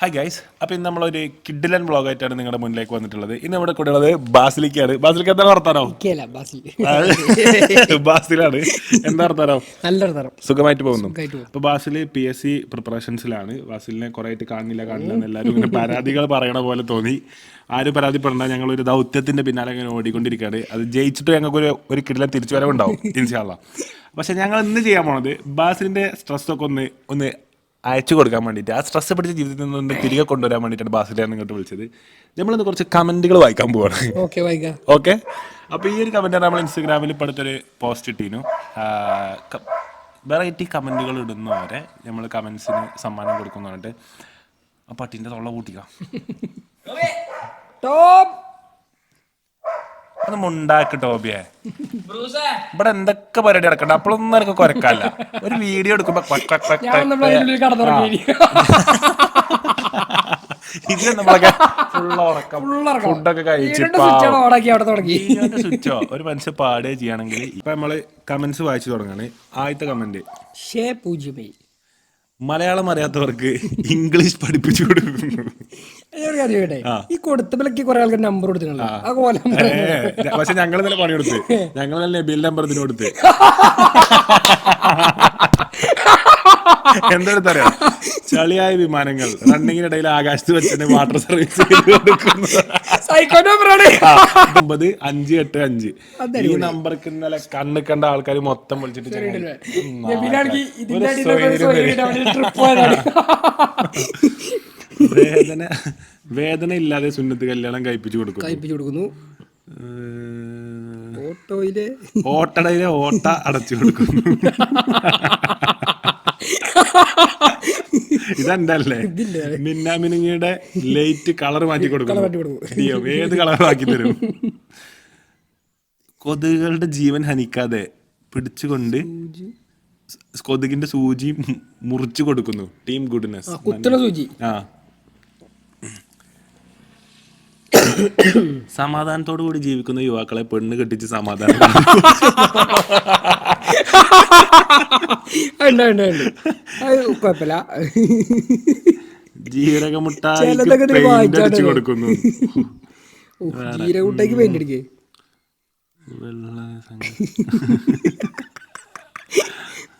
Hi guys, അപ്പോൾ ഇന്ന് നമ്മളൊരു കിഡിലൻ വ്ളോഗായിട്ടാണ് നിങ്ങളുടെ മുന്നിലേക്ക് വന്നിട്ടുള്ളത്. ഇന്ന് നമ്മുടെ കൂടെ ഉള്ളത് ബാസിലിക്കാണ്. ബാസിലിക്ക് എന്താ വർത്താനോ? ബാസിലാണ്. എന്താ വർത്താനോ? സുഖമായിട്ട് പോകുന്നു. അപ്പോൾ ബാസിൽ PSC പ്രിപ്പറേഷൻസിലാണ്. ബാസിലിനെ കുറേ ആയിട്ട് കാണില്ല എന്ന് എല്ലാവരും ഇങ്ങനെ പരാതികൾ പറയണ പോലെ തോന്നി. ആരും പരാതിപ്പെടേണ്ട, ഞങ്ങളൊരു ദൗത്യത്തിൻ്റെ പിന്നാലെ ഇങ്ങനെ ഓടിക്കൊണ്ടിരിക്കുകയാണ്. അത് ജയിച്ചിട്ട് ഞങ്ങൾക്ക് ഒരു കിഡിലൻ തിരിച്ചു വരവുണ്ടാവും ഇൻഷാ അല്ലാഹ്. പക്ഷേ ഞങ്ങൾ ഇന്ന് ചെയ്യാൻ പോണത് ബാസിലിൻ്റെ സ്ട്രെസ്സൊക്കെ ഒന്ന് അയച്ചു കൊടുക്കാൻ വേണ്ടിയിട്ട്, ആ സ്ട്രെസ് പിടിച്ച ജീവിതത്തിൽ നിന്ന് തിരികെ കൊണ്ടുവരാൻ വേണ്ടിയിട്ടാണ് ബാസിലാണ് ഇങ്ങോട്ട് വിളിച്ചത്. നമ്മളിന്ന് കുറച്ച് കമൻറ്റുകൾ വായിക്കാൻ പോവാണ്. ഓക്കെ. അപ്പോൾ ഈ ഒരു കമൻറ്റാണ് നമ്മൾ ഇൻസ്റ്റഗ്രാമിൽ ഇപ്പോൾ അടുത്തൊരു പോസ്റ്റ് ഇട്ടീനു. വെറൈറ്റി കമൻറ്റുകൾ ഇടുന്നവരെ നമ്മൾ കമൻസിന് സമ്മാനം കൊടുക്കുന്നു പറഞ്ഞിട്ട്. ആ പട്ടീൻ്റെ തൊള്ള കൂട്ടിക്കാം. ഒന്ന് മുണ്ടാക്ക് ടോബിയെ. ഇവിടെ എന്തൊക്കെ പരിപാടി നടക്കണ്ട, അപ്പോഴൊന്നും എനിക്ക് കുരക്കല്ല. ഒരു വീഡിയോ എടുക്കുമ്പോ ഇത് നമ്മളൊക്കെ ഫുഡൊക്കെ കഴിച്ചിട്ടോ ഒരു മനുഷ്യൻ പാടുകയോ ചെയ്യുകയാണെങ്കിൽ. ഇപ്പൊ നമ്മള് കമന്റ്സ് വായിച്ചു തുടങ്ങാണ്. ആദ്യത്തെ കമന്റ്, മലയാളം അറിയാത്തവർക്ക് ഇംഗ്ലീഷ് പഠിപ്പിച്ചു കൊടുക്കുന്നു. ഈ കൊടുത്തപ്പോഴേക്ക് കുറെ ആൾക്കാർ നമ്പർ കൊടുത്തിട്ടുണ്ടോ? പക്ഷെ ഞങ്ങൾ തന്നെ പണി കൊടുത്ത്, ഞങ്ങൾ തന്നെ ബിൽ നമ്പർ ഇതിന് കൊടുത്ത്. എന്താണെന്നറിയാം, ചളിയായ വിമാനങ്ങൾ റണ്ണിങ്ങിനിടയിൽ ആകാശത്ത് വെച്ചിട്ട് വാട്ടർ സർവീസ് 9585 ഈ നമ്പർക്ക് ഇന്നലെ കണ്ണ് കണ്ട ആൾക്കാർ മൊത്തം വിളിച്ചിട്ട് വേദന ഇല്ലാതെ സുന്നത്ത് കല്യാണം കഴിപ്പിച്ചു കൊടുക്കുന്നു. ഓട്ടടയിലെ ഓട്ട അടച്ചു കൊടുക്കുന്നു. ഇതെന്തല്ലേ, മിന്നാമിനുങ്ങിയുടെ ലൈറ്റ് കളർ മാറ്റി കൊടുക്കുന്നു. ഏത് കളർ ആക്കി തരും? കൊതുകുകളുടെ ജീവൻ ഹനിക്കാതെ പിടിച്ചുകൊണ്ട് കൊതുകിന്റെ സൂചി മുറിച്ചു കൊടുക്കുന്നു. Team goodness. സമാധാനത്തോടു കൂടി ജീവിക്കുന്ന യുവാക്കളെ പെണ്ണ് കെട്ടിച്ച് സമാധാനം. ജീരകമുട്ടായി കൊടുക്കുന്നു.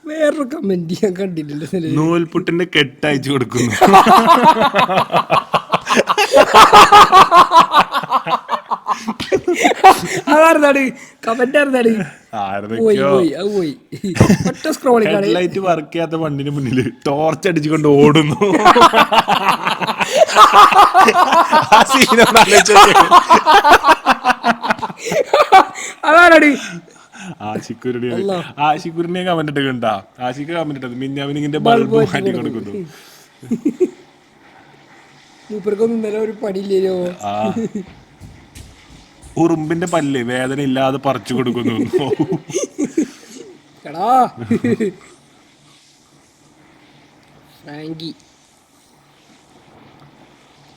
വേറൊരു കമന്റ് ഞാൻ കണ്ടിട്ടില്ല. നൂൽപുട്ടിന്റെ കെട്ടയച്ചു കൊടുക്കുന്നു. ഹെഡ്ലൈറ്റ് വർക്ക് ചെയ്യാത്ത വണ്ടിന് മുന്നിൽ ടോർച്ച് അടിച്ചുകൊണ്ട് ഓടുന്നു. ആശിക്കുരിനെ കമന്റ് ഇട്ട് കണ്ടാ? ആശിക്ക് കമന്റ് ഇട്ടത് മിന്നാമിനിങ്ങിന്റെ ബൾബ് മാറ്റി കൊടുക്കുന്നു. ഒരു പണിയില്ലല്ലോ. ഉറുമ്പിന്റെ പല്ല് വേദന ഇല്ലാതെ പറിച്ചു കൊടുക്കുന്നു.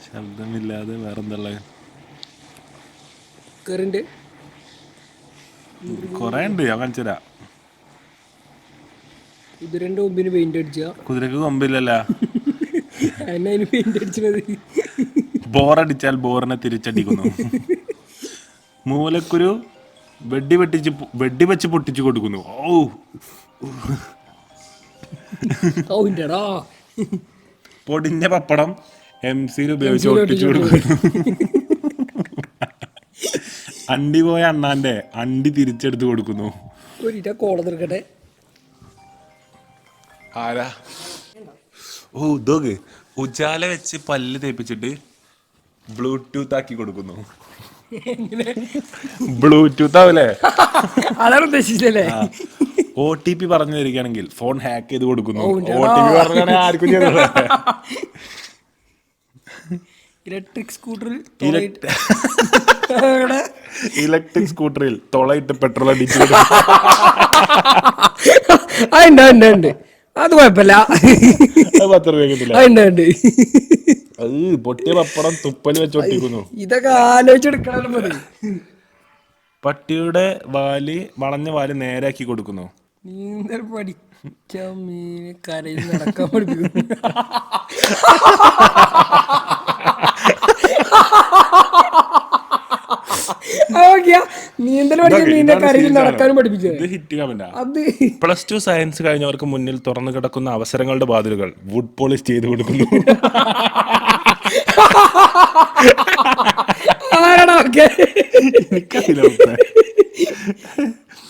ശബ്ദമില്ലാതെ വേറെന്തള്ള കൊറേ ഉണ്ട്, ഞാൻ കാണിച്ചുതരാം. കുതിരന്റെ കൊമ്പിന് പെയിന്റ് അടിച്ച. കുതിരക്ക് കൊമ്പില്ലല്ല. ബോറടിച്ചാൽ ബോറിനെ തിരിച്ചടിക്കുന്നു. മൂലക്കുരു വെടിവെച്ച് പൊട്ടിച്ചു കൊടുക്കുന്നു. പൊടിഞ്ഞ പപ്പടം MC ഉപയോഗിച്ച് ഒട്ടിച്ചു കൊടുക്കുന്നു. അണ്ടി പോയ അണ്ണാന്റെ അണ്ടി തിരിച്ചെടുത്ത് കൊടുക്കുന്നു. ആരാ? ഇതൊക്കെ ഉജാല വെച്ച് പല്ല് തേപ്പിച്ചിട്ട് ബ്ലൂടൂത്ത് ആക്കി കൊടുക്കുന്നു. ബ്ലൂടൂത്ത് ആവല്ലേ? അതാണ് ഉദ്ദേശിച്ചല്ലേ? OTP പറഞ്ഞു തരികയാണെങ്കിൽ ഫോൺ ഹാക്ക് ചെയ്ത് കൊടുക്കുന്നു. OTP പറഞ്ഞാണെങ്കിൽ ആർക്കും ചെയ്തില്ല. ഇലക്ട്രിക് സ്കൂട്ടറിൽ തൊളയിട്ട് പെട്രോൾ അടിച്ചു. അത് കുഴപ്പമില്ല. 10 രൂപ കിട്ടില്ല. പൊട്ടിയ പപ്പടം തുപ്പല് വെച്ച് ഒട്ടിക്കുന്നു. ഇതൊക്കെ ആലോചിച്ചെടുക്കണം. പട്ടിയുടെ വളഞ്ഞ വാല് നേരാക്കി കൊടുക്കുന്നു. നീന്തൽ പഠിച്ച മീൻ കരയിൽ നടക്കാൻ പഠിപ്പിക്കുന്നു. നിന്റെ കരയിൽ നടക്കാനും പഠിപ്പിച്ചത് ഇത് ഹിറ്റ് കമന്റാ. അത് +2 സയൻസ് കഴിഞ്ഞവർക്ക് മുന്നിൽ തുറന്നു കിടക്കുന്ന അവസരങ്ങളുടെ വാതിലുകൾ വുഡ് പോളിഷ് ചെയ്ത് കൊടുക്കുന്നു. ആരാടാ ഒക്കെ എനിക്കറിയില്ല.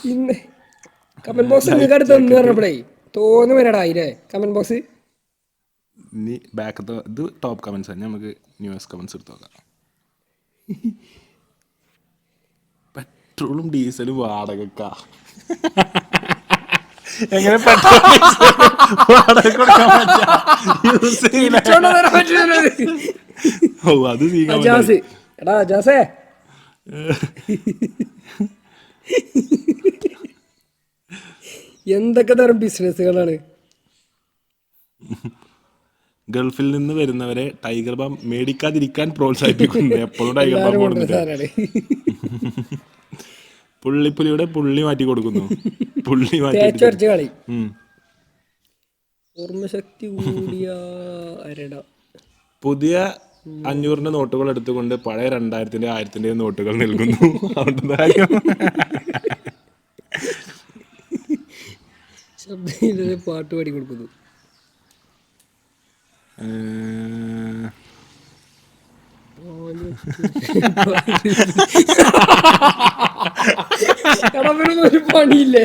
പിന്നെ കമന്റ് ബോക്സ് നിങ്ങൾക്ക് അടുത്ത് എന്ന് പറഞ്ഞപ്പോഴേ തോന്നു വരടാ ഇല്ലേ കമന്റ് ബോക്സ്. നീ ബാക്കത്തെ ഇത് ടോപ്പ് കമന്റ്സ് ആണ്, നമുക്ക് ന്യൂസ് കമന്റ്സ് എടുത്ത് നോക്കാം. പെട്രോളും ഡീസലും വാടകക്കാ. എങ്ങനെ പെട്രോൾ വാടക കൊടുക്കാൻ പറ്റാ? ഓ അത് എടാ ജാസേ എന്തൊക്കെ തരം ബിസിനസ്സുകളാണ്. ഗൾഫിൽ നിന്ന് വരുന്നവരെ ടൈഗർ ബാം മേടിക്കാതിരിക്കാൻ പ്രോത്സാഹിപ്പിക്കുന്നു. എപ്പോഴും ടൈഗർ ബാം കൊടുത്തിട്ട് പുള്ളിപ്പുലിയുടെ പുള്ളി മാറ്റി കൊടുക്കുന്നു. പുള്ളി മാറ്റി കളി ഓർമ്മശക്തി കൂടിയ പുതിയ 500 നോട്ടുകൾ എടുത്തുകൊണ്ട് പഴയ 2000 1000 നോട്ടുകൾ നൽകുന്നു. പാട്ട് പാടി കൊടുക്കുന്നു. ഒരു പണിയില്ലേ?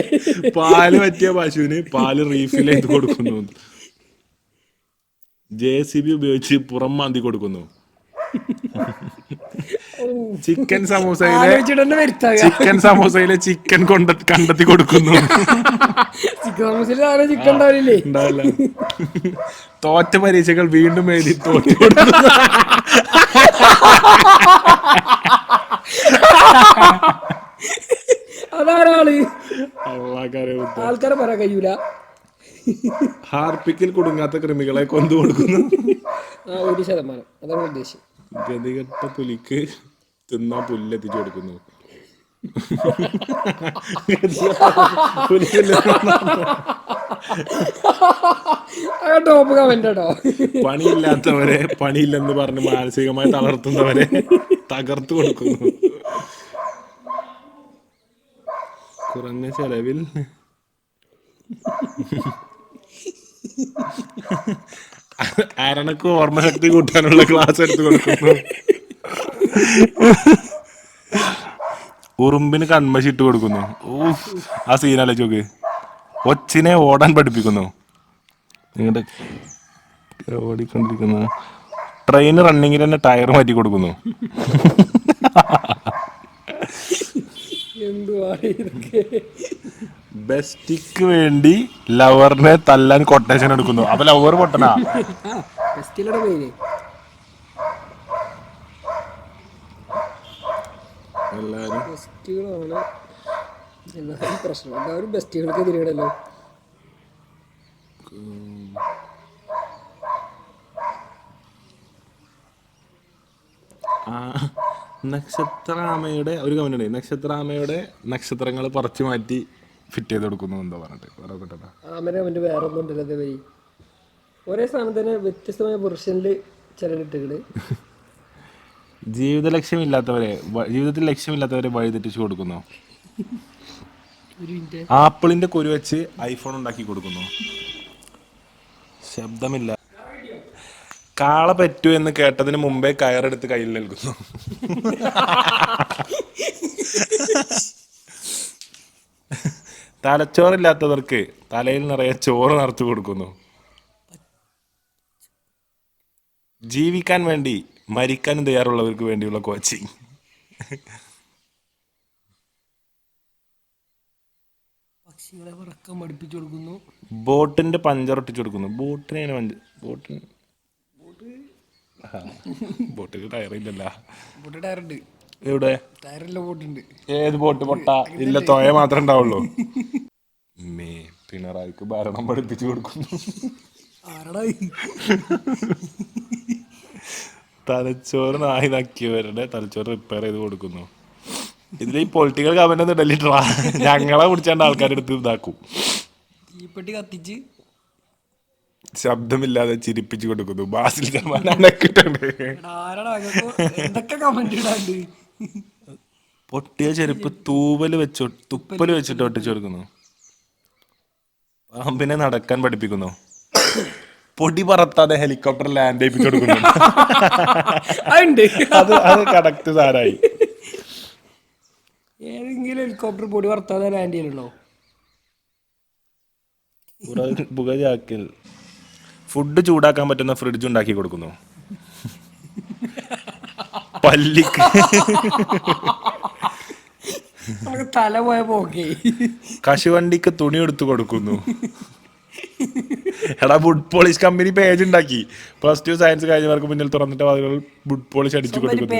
പാല് പറ്റിയ പശുവിന് പാല് റീഫിൽ ചെയ്ത് കൊടുക്കുന്നു. JCB ഉപയോഗിച്ച് പുറം മാന്തി കൊടുക്കുന്നു. ചിക്കൻ സമൂസയിലെ ചിക്കൻ കണ്ടെത്തി കൊടുക്കുന്നു. ചിക്കൻ ഉണ്ടാവില്ല. തോറ്റ പരീക്ഷകൾ വീണ്ടും എഴുതി തോറ്റു കൊടുക്കുന്നു. അതാരാള് ആൾക്കാരെ പറയാൻ കഴിയൂല. ഹാർപ്പിക്കിൽ കുടുങ്ങാത്ത കൃമികളെ കൊന്നു കൊടുക്കുന്നു. 1% അതാണ് ഉദ്ദേശം. ഗതികെട്ട പുലിക്ക് തിന്നാ പുല്ലെത്തിച്ചു കൊടുക്കുന്നു. പണിയില്ലാത്തവരെ പണിയില്ലെന്ന് പറഞ്ഞ് മാനസികമായി തളർത്തുന്നവരെ തകർത്തു കൊടുക്കുന്നു. കുറഞ്ഞ ചെലവിൽ അരണക്ക് ഓർമ്മശക്തി കൂട്ടാനുള്ള ക്ലാസ് എടുത്തു കൊടുക്കുന്നു. ഉറുമ്പിന് കൺമശി ഇട്ട് കൊടുക്കുന്നു. ആ സീനല്ലേ ചോക്ക്. ഒച്ചിനെ ഓടാൻ പഠിപ്പിക്കുന്നു. നിങ്ങളുടെ ഓടിക്കൊണ്ടിരിക്കുന്ന ട്രെയിൻ റണ്ണിങ്ങിൽ തന്നെ ടയർ മാറ്റി കൊടുക്കുന്നു. ബെസ്റ്റിക്ക് വേണ്ടി ലവറിനെ തല്ലാൻ കൊട്ടേഷൻ എടുക്കുന്നു. അപ്പൊ ലവർ പൊട്ടനാ. നക്ഷത്രാമയുടെ ഒരു കമന്റ്. നക്ഷത്രാമയുടെ നക്ഷത്രങ്ങൾ പറിച്ചു മാറ്റി ഫിറ്റ് ചെയ്ത് കൊടുക്കുന്നു എന്താ പറഞ്ഞിട്ട്. വേറെ ഒന്നും ഒരേ സാധനം തന്നെ വ്യത്യസ്തമായ പൊസിഷനില് ചിലരിട്ടുകള്. ജീവിതത്തിൽ ലക്ഷ്യമില്ലാത്തവരെ വഴിതെറ്റിച്ചു കൊടുക്കുന്നു. ആപ്പിളിന്റെ കുരു വെച്ച് ഐഫോൺ ഉണ്ടാക്കി കൊടുക്കുന്നു. ശബ്ദമില്ല. കാള പറ്റൂ എന്ന് കേട്ടതിന് മുമ്പേ കയറെടുത്ത് കയ്യിൽ നൽകുന്നു. തലച്ചോറില്ലാത്തവർക്ക് തലയിൽ നിറയെ ചോറ് നിറച്ചു കൊടുക്കുന്നു. ജീവിക്കാൻ വേണ്ടി മരിക്കാനും തയ്യാറുള്ളവർക്ക് വേണ്ടിയുള്ള കോച്ചിങ്. പക്ഷികളെ വറക്കം പഠിപ്പിച്ചു കൊടുക്കുന്നു. ബോട്ടിന്റെ പഞ്ചർ ഒട്ടിച്ചു കൊടുക്കുന്നു. ബോട്ടിന് ടയറില്ലല്ല. ടയറുണ്ട്. എവിടെ? ടയറില്ല ബോട്ടുണ്ട്. ഏത് ബോട്ട്? പൊട്ട ഇല്ല, തോയ മാത്രമേ ഉണ്ടാവുള്ളൂ. പിണറായിക്ക് ഭരണം പഠിപ്പിച്ചു കൊടുക്കുന്നു. തലച്ചോറ് നായി നക്കിയവരുടെ തലച്ചോറ് റിപ്പയർ ചെയ്ത് കൊടുക്കുന്നു. ഇതിൽ ഈ പൊളിറ്റിക്കൽ കമന്റ് ഒന്നും ഇടലിട്ടാ. ഞങ്ങളെ കുടിച്ചാണ്ട് ആൾക്കാരെടുത്ത് ഇതാക്കും. തീപ്പെട്ടി കത്തിച്ച് ശബ്ദമില്ലാതെ ചിരിപ്പിച്ചു കൊടുക്കുന്നു. ബാസിൽ പൊട്ടിയ ചെരുപ്പ് തുപ്പല് വെച്ചിട്ട് ഒട്ടിച്ചു കൊടുക്കുന്നു. പാമ്പിനെ നടക്കാൻ പഠിപ്പിക്കുന്നു. പൊടി പറത്താതെ ഹെലികോപ്റ്റർ ലാൻഡ് ചെയ്യിപ്പിച്ചു കൊടുക്കുന്നു. അത് കറക്റ്റ് സാരായി. ഏതെങ്കിലും ഹെലികോപ്റ്റർ പൊടി പറത്താതെ ലാൻഡ് ചെയ്യലുണ്ടോ? പുകയാക്കൽ. ഫുഡ് ചൂടാക്കാൻ പറ്റുന്ന ഫ്രിഡ്ജ് ഉണ്ടാക്കി കൊടുക്കുന്നു. പല്ലിക്ക് തല പോയ പോക്കേ. കശുവണ്ടിക്ക് തുണി എടുത്തു കൊടുക്കുന്നു. എടാ വുഡ് പോളിഷ് കമ്പനി പേജ് ഉണ്ടാക്കി. +2 സയൻസ് കഴിഞ്ഞവർക്ക് മുന്നിൽ തുറന്നിട്ട് വാതിലുകൾ വുഡ് പോളിഷ് അടിച്ചു കൊടുക്കുന്നു.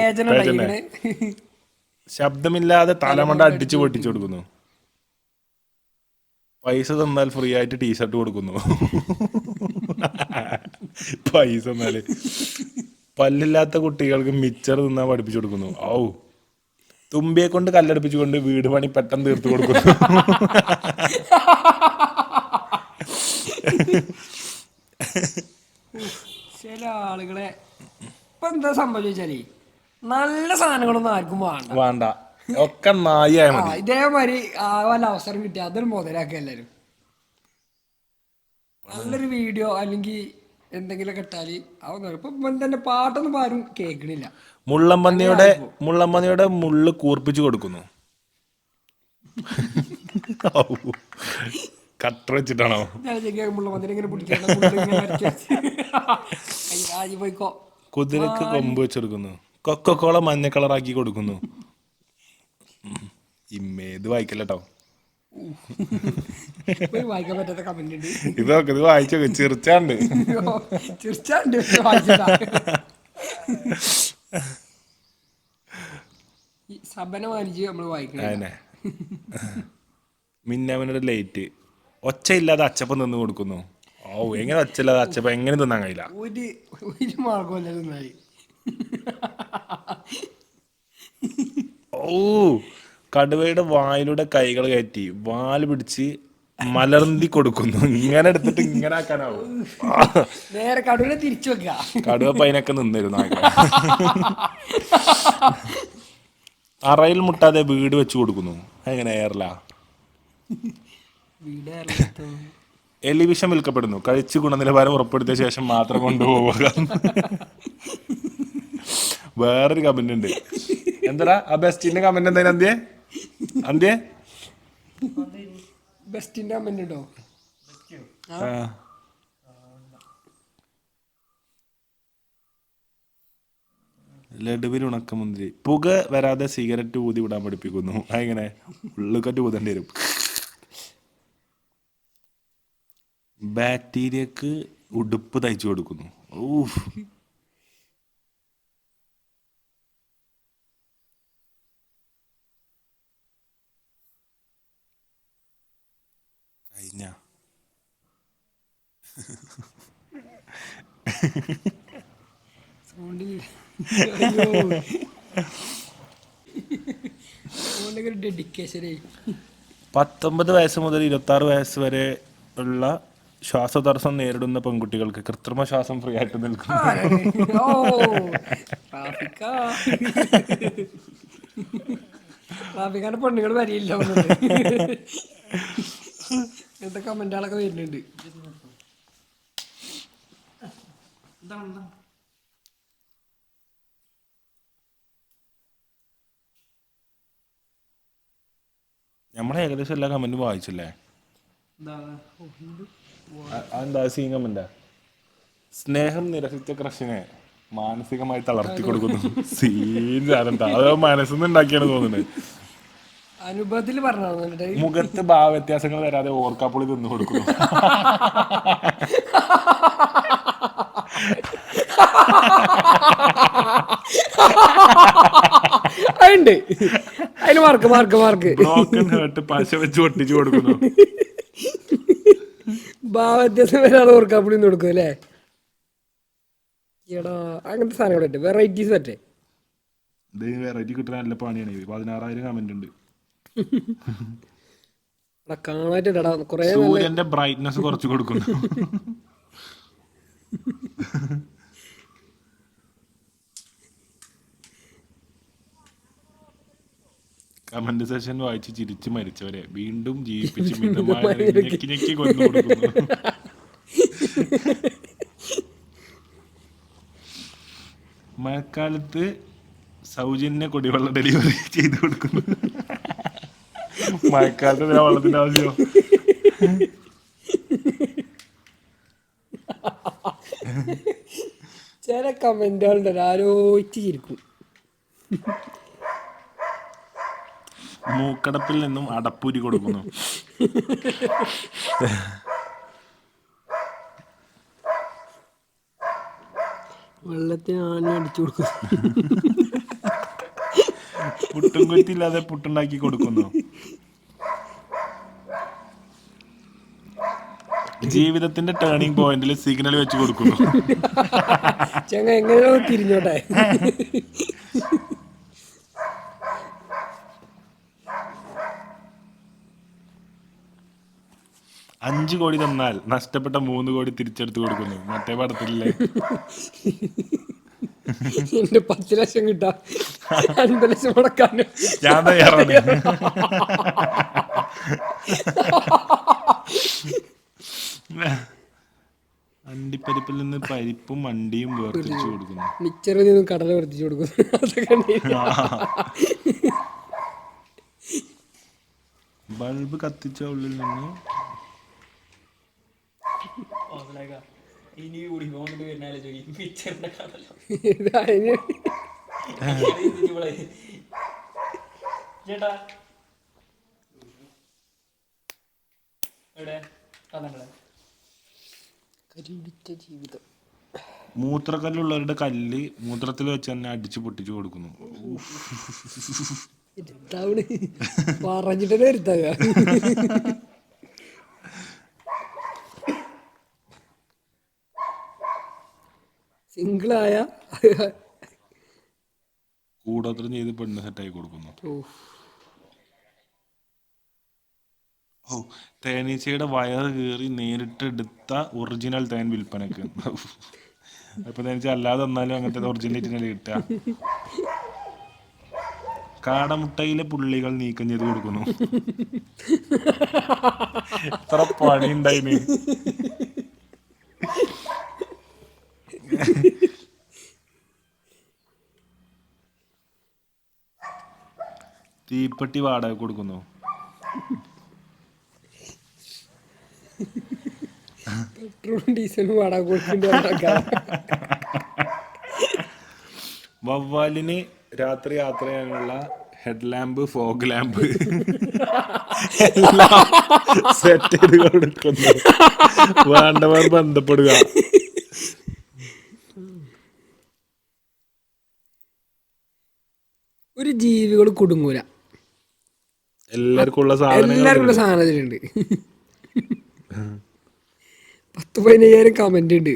ശബ്ദമില്ലാതെ തലമണ്ട അടിച്ചു പൊട്ടിച്ചു കൊടുക്കുന്നു. പൈസ തന്നാൽ ഫ്രീ ആയിട്ട് ടീഷർട്ട് കൊടുക്കുന്നു. പൈസ തന്നാല്. പല്ലില്ലാത്ത കുട്ടികൾക്ക് മിച്ചർ തിന്നാൻ പഠിപ്പിച്ചു കൊടുക്കുന്നു. തുമ്പിയെ കൊണ്ട് കല്ലടിപ്പിച്ചുകൊണ്ട് വീട് പണി പെട്ടെന്ന് തീർത്തു കൊടുക്കുന്നു. ചില ആളുകളെ ഇപ്പൊ എന്താ സംഭവിച്ചാലേ നല്ല സാധനങ്ങളൊന്നും ആർക്കും വേണ്ട. ഒക്കെ നായ ഇതേമാതിരി വല്ല അവസരം കിട്ടിയ അതൊരു മുതലാക്കുക എല്ലാരും. നല്ലൊരു വീഡിയോ അല്ലെങ്കിൽ എന്തെങ്കിലും ഇട്ടാല് ഇപ്പൊ തന്നെ പാട്ടൊന്നും ആരും കേൾക്കണില്ല. മുള്ളമ്പന്നിയുടെ മുള്ള് കൂർപ്പിച്ചു കൊടുക്കുന്നു. കട്ടർ വെച്ചിട്ടാണോ? കുതിരക്ക് കൊമ്പ് വെച്ചെടുക്കുന്നു. കൊക്കക്കോള മഞ്ഞ കളറാക്കി കൊടുക്കുന്നു. ഇത് വായിക്കല്ലോ. വായിക്കാൻ പറ്റാത്ത കമന്റ് ഉണ്ട്. ഇത് വായിച്ചോ. ചിർച്ചാണ്ട് സബന വായിച്ച് നമ്മള് വായിക്കണേ. മിന്നാമിനോട് ലൈറ്റ് ഒച്ചയില്ലാതെ അച്ചപ്പം നിന്ന് കൊടുക്കുന്നു. എങ്ങനെ ഒച്ചയില്ലാതെ അച്ചപ്പം എങ്ങനെ തിന്നാൻ കഴിയില്ല. ഒരു മാർഗമല്ല തിന്നാല്. കടുവയുടെ വായിലൂടെ കൈകൾ കയറ്റി വാല് പിടിച്ച് മലർന്തി കൊടുക്കുന്നു. ഇങ്ങനെ എടുത്തിട്ട് ഇങ്ങനെ ആക്കാനാവും. നേരെ കടുവ തിരിച്ചു വെക്ക. കടുവ പൈനൊക്കെ നിന്നിരുന്നു. അറയിൽ മുട്ടാതെ വീട് വെച്ചു കൊടുക്കുന്നു. എങ്ങനെ ഏറല. എലിവിഷം വിൽക്കപ്പെടുന്നു. കഴിച്ച് ഗുണനിലവാരം ഉറപ്പെടുത്തിയ ശേഷം മാത്രം കൊണ്ടുപോവുക. വേറൊരു കമന്റ് ഉണ്ട്. എന്താ ആ ബെസ്റ്റിന്റെ കമന്റ് എന്തായാലും അന്ത്യേ ബെസ്റ്റിന്റെ കമന്റ് ഉണ്ടോ? ലഡുവിൽ ഉണക്കമുന്തിരി. പുക വരാതെ സിഗരറ്റ് ഊതി വിടാൻ പഠിപ്പിക്കുന്നു. എങ്ങനെ ഉള്ളുകറ്റ് ഊതേണ്ടി വരും. ബാക്ടീരിയക്ക് ഉടുപ്പ് തയ്ച്ചു കൊടുക്കുന്നു. കഴിഞ്ഞ ഡെഡിക്കേഷനേ. 19 വയസ്സ് മുതൽ 26 വയസ്സ് വരെ ഉള്ള ശ്വാസതടസ്സം നേരിടുന്ന പെൺകുട്ടികൾക്ക് കൃത്രിമ ശ്വാസം ഫ്രീ ആയിട്ട് നിൽക്കുന്നു. ട്രാഫിക്കാരുടെ പെണ്ണുങ്ങൾ വരിയില്ല. ഇങ്ങനത്തെ കമന്റുകളൊക്കെ വരുന്നുണ്ട്. നമ്മളെ ഏകദേശം എല്ലാ കമന്റും വായിച്ചില്ലേ? എന്താ സീൻ കമന്റാ? സ്നേഹം നിരസിച്ച ക്രഷിനെ മാനസികമായി തളർത്തി കൊടുക്കുന്നു. സീൻ സാധനം അത് മനസ്സിന്ന് ഉണ്ടാക്കിയാണ് തോന്നുന്നത്. അനുഭവത്തിൽ പറഞ്ഞു. മുഖത്ത് ഭാവവ്യത്യാസങ്ങൾ വരാതെ ഓർക്കാപ്പുളി തിന്നു കൊടുക്കുന്നു. ഉണ്ട് അതിന് മാർക്ക് ബ്രോക്കൺ ഹേർട്ട് പശ വെച്ച് ഒട്ടിച്ചു കൊടുക്കുന്നു. ഭാവവ്യത്യാസം വരാതെ ഓർക്കാപ്പുളി കൊടുക്കും അല്ലേ? എടാ അങ്ങനത്തെ സാധനങ്ങളുണ്ട്. വെറൈറ്റീസ് പറ്റേ. വെറൈറ്റി കിട്ടാൻ നല്ല പണിയാണ്. 16,000 കമന്റ് ഉണ്ട്. കാണാറ്റുണ്ടടാ. സൂര്യന്റെ ബ്രൈറ്റ്നസ് കുറച്ച് കൊടുക്കുന്നു. കമന്റ് സെഷൻ വായിച്ച് ചിരിച്ച് മരിച്ചവരെ വീണ്ടും ജീവിപ്പിച്ച് മിതമായ ഞെക്കി ഞെക്കി കൊന്നു കൊടുക്കുന്നു. മഴക്കാലത്ത് സൗജന്യ കുടിവെള്ള ഡെലിവറി ചെയ്തു കൊടുക്കുന്നു. മഴക്കാലത്ത് വെള്ളത്തിന്റെ ആവശ്യമോ? ചില കമന്റുകളുണ്ടല്ലോ ആലോചിച്ചിരിക്കും. മൂക്കടപ്പിൽ നിന്നും അടപ്പൂരി കൊടുക്കുന്നു. വെള്ളത്തിന് ആന അടിച്ചു കൊടുക്കുന്നു. പുട്ടും കൊത്തില്ലാതെ പുട്ടുണ്ടാക്കി കൊടുക്കുന്നു. ജീവിതത്തിന്റെ ടേണിംഗ് പോയിന്റിൽ സിഗ്നൽ വെച്ച് കൊടുക്കുന്നു. ചങ്ങ എങ്ങനെയോ തിരിഞ്ഞോട്ടെ. 5 കോടി തന്നാൽ നഷ്ടപ്പെട്ട 3 കോടി തിരിച്ചെടുത്ത് കൊടുക്കുന്നു. മറ്റേ പടത്തില്ലേ എന്റെ 10 ലക്ഷം കിട്ടാ 5 ലക്ഷം മുടക്കാന് ഞാൻ തയ്യാറാണ്. അണ്ടിപ്പരിപ്പിൽ നിന്ന് പരിപ്പും അണ്ടിയും വേർതിരിച്ചു കൊടുക്കുന്നു. മിച്ചറിൽ നിന്നും കടല വേർതിരിച്ചു കൊടുക്കുന്നു. ബൾബ് കത്തിച്ച ഉള്ളിൽ നിന്ന് ജീവിതം. മൂത്രക്കല്ലുള്ളവരുടെ കല്ല് മൂത്രത്തിൽ വെച്ച് തന്നെ അടിച്ചു പൊട്ടിച്ചു കൊടുക്കുന്നു. പറഞ്ഞിട്ടേ വരുത്താക. സിംഗിളായ കൂടോത്രം ചെയ്ത് പെണ്ണ് സെറ്റായി കൊടുക്കുന്നു. ഓ, തേനീച്ചയുടെ വയറ് കീറി നേരിട്ട് എടുത്ത ഒറിജിനൽ തേൻ വിൽപ്പനക്ക്. അപ്പൊ തേനീച്ച അല്ലാതെ വന്നാലും അങ്ങനത്തെ ഒറിജിനൽ കിട്ടുക. കാടമുട്ടയിലെ പുള്ളികൾ നീക്കം ചെയ്ത് കൊടുക്കുന്നു. എത്ര പണി ഉണ്ടായിന്. തീപ്പെട്ടി വാടക കൊടുക്കുന്നു. പെട്രോളും ഡീസലും വാടക കൊടുക്കേണ്ട. വവ്വാലിന് രാത്രി യാത്ര ചെയ്യാനുള്ള ഹെഡ് ലാമ്പ്, ഫോഗ് ലാമ്പ് എല്ലാം സെറ്റ് ചെയ്ത് കൊടുക്കുന്നു. വേണ്ടവർ ബന്ധപ്പെടുക. ഒരു ജീവികൾ കുടുങ്ങൂല. എല്ലാവർക്കും ഉള്ള സാധനത്തിലുണ്ട്. 10,000-15,000 കമന്റ് ഉണ്ട്.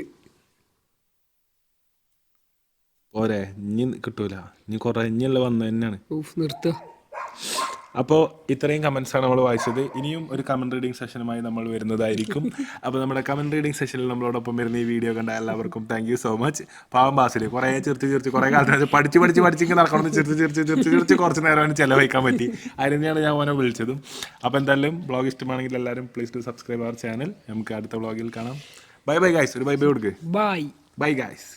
പോരെ, ഇനി കിട്ടൂല. ഇനി കുറെ ഇനിയല്ല വന്നത് തന്നെയാണ്. നിർത്തുക. അപ്പോൾ ഇത്രയും കമൻസാണ് നമ്മൾ വായിച്ചത്. ഇനിയും ഒരു കമൻറ്റ് റീഡിംഗ് സെഷനുമായി നമ്മൾ വരുന്നതായിരിക്കും. അപ്പോൾ നമ്മുടെ കമൻറ്റ് റീഡിംഗ് സെഷനിൽ നമ്മളോടൊപ്പം വരുന്ന ഈ വീഡിയോ കണ്ട എല്ലാവർക്കും താങ്ക് യു സോ മച്ച്. പാവം ബാസിൽ കുറേ ചിരിച്ച് കുറേ കാലത്തിന് പഠിച്ച് നടക്കണമെന്ന് ചിരിച്ച് കുറച്ച് നേരമാണ് ചിലവഴിക്കാൻ പറ്റി. അതിന് തന്നെയാണ് ഞാൻ ഓനെ വിളിച്ചതും. അപ്പോൾ എന്തായാലും ബ്ലോഗ് ഇഷ്ടമാണെങ്കിൽ എല്ലാവരും please to subscribe our channel. നമുക്ക് അടുത്ത വ്ളോഗിൽ കാണാം. Bye guys. ഒരു ബൈ കൊടുക്ക്. Bye bye guys.